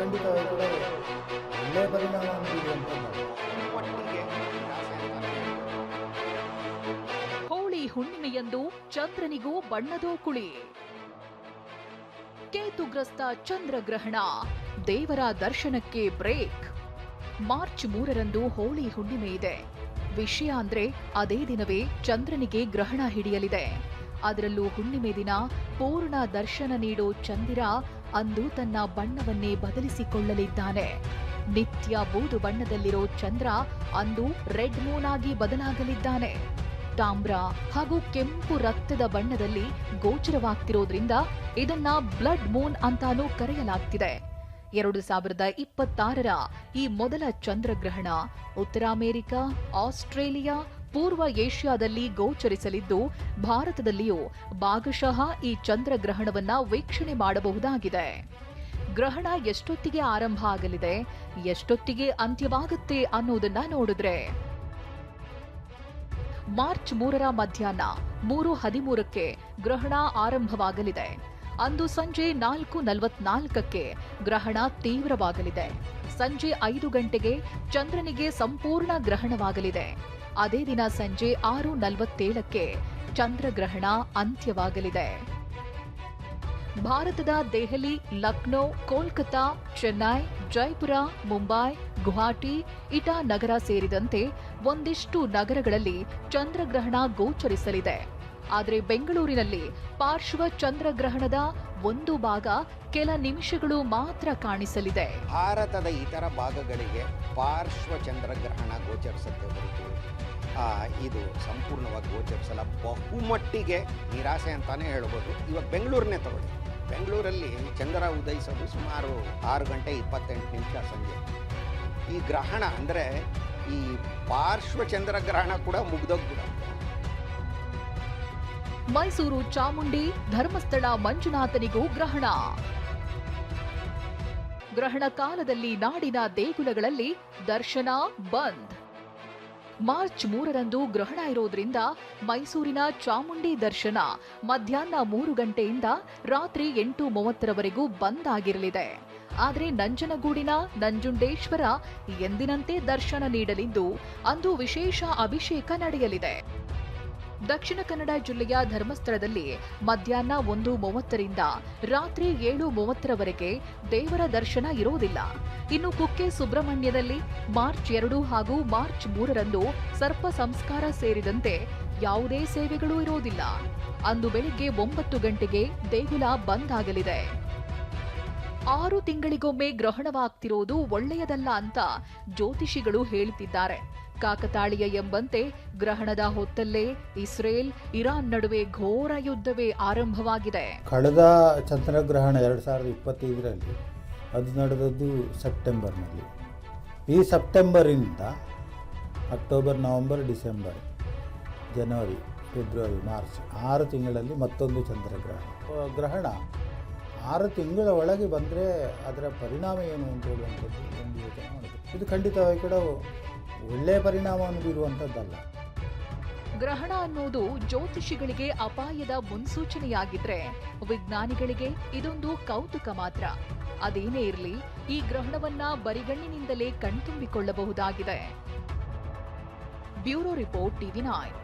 ಖಂಡಿತವಾಗಿ ಕೂಡ ಒಳ್ಳೆಯ ಪರಿಣಾಮವನ್ನು ಬೀರುವಂಥದ್ದು. ಹೋಳಿ ಹುಣ್ಣಿಮೆಯಂದು ಚಂದ್ರನಿಗೂ ಬಣ್ಣದೋ ಕುಳಿ. ಕೇತುಗ್ರಸ್ತ ಚಂದ್ರಗ್ರಹಣ, ದೇವರ ದರ್ಶನಕ್ಕೆ ಬ್ರೇಕ್. ಮಾರ್ಚ್ 3ರಂದು ಹೋಳಿ ಹುಣ್ಣಿಮೆ ಇದೆ. ವಿಷಯ ಅಂದ್ರೆ ಅದೇ ದಿನವೇ ಚಂದ್ರನಿಗೆ ಗ್ರಹಣ ಹಿಡಿಯಲಿದೆ. ಅದರಲ್ಲೂ ಹುಣ್ಣಿಮೆ ದಿನ ಪೂರ್ಣ ದರ್ಶನ ನೀಡೋ ಚಂದಿರ ಅಂದು ತನ್ನ ಬಣ್ಣವನ್ನೇ ಬದಲಿಸಿಕೊಳ್ಳಲಿದ್ದಾನೆ. ನಿತ್ಯ ಬೂದು ಬಣ್ಣದಲ್ಲಿರೋ ಚಂದ್ರ ಅಂದು ರೆಡ್ ಮೂನ್ ಆಗಿ ಬದಲಾಗಲಿದ್ದಾನೆ. ತಾಮ್ರ ಹಾಗೂ ಕೆಂಪು ರಕ್ತದ ಬಣ್ಣದಲ್ಲಿ ಗೋಚರವಾಗ್ತಿರೋದ್ರಿಂದ ಇದನ್ನ ಬ್ಲಡ್ ಮೂನ್ ಅಂತಾನೂ ಕರೆಯಲಾಗ್ತಿದೆ. 2026ರ ಈ ಮೊದಲ ಚಂದ್ರಗ್ರಹಣ ಉತ್ತರ ಅಮೆರಿಕ, ಆಸ್ಟ್ರೇಲಿಯಾ, ಪೂರ್ವ ಏಷ್ಯಾದಲ್ಲಿ ಗೋಚರಿಸಲಿದ್ದು, ಭಾರತದಲ್ಲಿಯೂ ಭಾಗಶಃ ಈ ಚಂದ್ರಗ್ರಹಣವನ್ನ ವೀಕ್ಷಣೆ ಮಾಡಬಹುದಾಗಿದೆ. ಗ್ರಹಣ ಎಷ್ಟೊತ್ತಿಗೆ ಆರಂಭ ಆಗಲಿದೆ, ಎಷ್ಟೊತ್ತಿಗೆ ಅಂತ್ಯವಾಗುತ್ತೆ ಅನ್ನೋದನ್ನ ನೋಡಿದ್ರೆ, ಮಾರ್ಚ್ 3ರ ಮಧ್ಯಾಹ್ನ 3:13ಕ್ಕೆ ಗ್ರಹಣ ಆರಂಭವಾಗಲಿದೆ. ಅಂದು ಸಂಜೆ 4:44ಕ್ಕೆ ಗ್ರಹಣ ತೀವ್ರವಾಗಲಿದೆ. ಸಂಜೆ 5 ಗಂಟೆಗೆ ಚಂದ್ರನಿಗೆ ಸಂಪೂರ್ಣ ಗ್ರಹಣವಾಗಲಿದೆ. ಅದೇ ದಿನ ಸಂಜೆ 6:47ಕ್ಕೆ ಚಂದ್ರಗ್ರಹಣ ಅಂತ್ಯವಾಗಲಿದೆ. ಭಾರತದ ದೆಹಲಿ, ಲಕ್ನೋ, ಕೋಲ್ಕತಾ, ಚೆನ್ನೈ, ಜೈಪುರ, ಮುಂಬೈ, ಗುವಾಹಟಿ, ಇಟಾನಗರ ಸೇರಿದಂತೆ ಒಂದಿಷ್ಟು ನಗರಗಳಲ್ಲಿ ಚಂದ್ರಗ್ರಹಣ ಗೋಚರಿಸಲಿದೆ. ಆದರೆ ಬೆಂಗಳೂರಿನಲ್ಲಿ ಪಾರ್ಶ್ವ ಚಂದ್ರಗ್ರಹಣದ ಒಂದು ಭಾಗ ಕೆಲ ನಿಮಿಷಗಳು ಮಾತ್ರ ಕಾಣಿಸಲಿದೆ. ಭಾರತದ ಇತರ ಭಾಗಗಳಿಗೆ ಪಾರ್ಶ್ವ ಚಂದ್ರಗ್ರಹಣ ಗೋಚರಿಸುತ್ತೆ ಹೊರತು ಇದು ಸಂಪೂರ್ಣವಾಗಿ ಗೋಚರಿಸಲ್ಲ. ಬಹುಮಟ್ಟಿಗೆ ನಿರಾಸೆ ಅಂತಾನೆ ಹೇಳ್ಬೋದು. ಇವಾಗ ಬೆಂಗಳೂರನ್ನೇ ತಗೊಳ್ಳಿ. ಬೆಂಗಳೂರಲ್ಲಿ ಚಂದ್ರ ಉದಯಿಸೋದು ಸುಮಾರು 6:28 ಸಂಜೆ. ಈ ಗ್ರಹಣ ಅಂದರೆ ಈ ಪಾರ್ಶ್ವ ಚಂದ್ರಗ್ರಹಣ ಕೂಡ ಮುಗ್ದೋಗ್ಬಿಡುತ್ತೆ. ಮೈಸೂರು ಚಾಮುಂಡಿ, ಧರ್ಮಸ್ಥಳ ಮಂಜುನಾಥನಿಗೂ ಗ್ರಹಣ. ಗ್ರಹಣ ಕಾಲದಲ್ಲಿ ನಾಡಿನ ದೇಗುಲಗಳಲ್ಲಿ ದರ್ಶನ ಬಂದ್. ಮಾರ್ಚ್ 3ರಂದು ಗ್ರಹಣ ಇರೋದ್ರಿಂದ ಮೈಸೂರಿನ ಚಾಮುಂಡಿ ದರ್ಶನ ಮಧ್ಯಾಹ್ನ 3 ಗಂಟೆಯಿಂದ ರಾತ್ರಿ 8:30ರವರೆಗೂ ಬಂದ್ ಆಗಿರಲಿದೆ. ಆದರೆ ನಂಜನಗೂಡಿನ ನಂಜುಂಡೇಶ್ವರ ಎಂದಿನಂತೆ ದರ್ಶನ ನೀಡಲಿದ್ದು, ಅಂದು ವಿಶೇಷ ಅಭಿಷೇಕ ನಡೆಯಲಿದೆ. ದಕ್ಷಿಣ ಕನ್ನಡ ಜಿಲ್ಲೆಯ ಧರ್ಮಸ್ಥಳದಲ್ಲಿ ಮಧ್ಯಾಹ್ನ 1:30ರಿಂದ ರಾತ್ರಿ 7:30ರವರೆಗೆ ದೇವರ ದರ್ಶನ ಇರೋದಿಲ್ಲ. ಇನ್ನು ಕುಕ್ಕೆ ಸುಬ್ರಹ್ಮಣ್ಯದಲ್ಲಿ ಮಾರ್ಚ್ 2 ಹಾಗೂ ಮಾರ್ಚ್ 3ರಂದು ಸರ್ಪ ಸಂಸ್ಕಾರ ಸೇರಿದಂತೆ ಯಾವುದೇ ಸೇವೆಗಳೂ ಇರೋದಿಲ್ಲ. ಅಂದು ಬೆಳಿಗ್ಗೆ 9 ಗಂಟೆಗೆ ದೇಗುಲ ಬಂದ್ ಆಗಲಿದೆ. 6 ತಿಂಗಳಿಗೊಮ್ಮೆ ಗ್ರಹಣವಾಗ್ತಿರೋದು ಒಳ್ಳೆಯದಲ್ಲ ಅಂತ ಜ್ಯೋತಿಷಿಗಳು ಹೇಳುತ್ತಿದ್ದಾರೆ. ಕಾಕತಾಳೀಯ ಎಂಬಂತೆ ಗ್ರಹಣದ ಹೊತ್ತಲ್ಲೇ ಇಸ್ರೇಲ್, ಇರಾನ್ ನಡುವೆ ಘೋರ ಯುದ್ಧವೇ ಆರಂಭವಾಗಿದೆ. ಕಳೆದ ಚಂದ್ರಗ್ರಹಣ 2025ರಲ್ಲಿ ಅದು ನಡೆದದ್ದು ಸೆಪ್ಟೆಂಬರ್ನಲ್ಲಿ. ಈ ಸೆಪ್ಟೆಂಬರಿಂದ ಅಕ್ಟೋಬರ್, ನವೆಂಬರ್, ಡಿಸೆಂಬರ್, ಜನವರಿ, ಫೆಬ್ರವರಿ, ಮಾರ್ಚ್ 6 ತಿಂಗಳಲ್ಲಿ ಮತ್ತೊಂದು ಚಂದ್ರಗ್ರಹಣ. 6 ತಿಂಗಳ ಒಳಗೆ ಬಂದರೆ ಅದರ ಪರಿಣಾಮ ಏನು ಅಂತ ಹೇಳುವಂಥದ್ದು ಒಂದು ಯೋಚನೆ ಮಾಡೋದು. ಇದು ಖಂಡಿತವಾಗಿ ಕೂಡ ಒಳ್ಳೆಯ ಪರಿಣಾಮವನ್ನು ಬೀರುವಂಥದ್ದಲ್ಲ. ಗ್ರಹಣ ಅನ್ನೋದು ಜ್ಯೋತಿಷಿಗಳಿಗೆ ಅಪಾಯದ ಮುನ್ಸೂಚನೆಯಾಗಿದ್ರೆ, ವಿಜ್ಞಾನಿಗಳಿಗೆ ಇದೊಂದು ಕೌತುಕ ಮಾತ್ರ. ಅದೇನೇ ಇರಲಿ, ಈ ಗ್ರಹಣವನ್ನ ಬರಿಗಣ್ಣಿನಿಂದಲೇ ಕಣ್ತುಂಬಿಕೊಳ್ಳಬಹುದಾಗಿದೆ. Bureau report, TV9.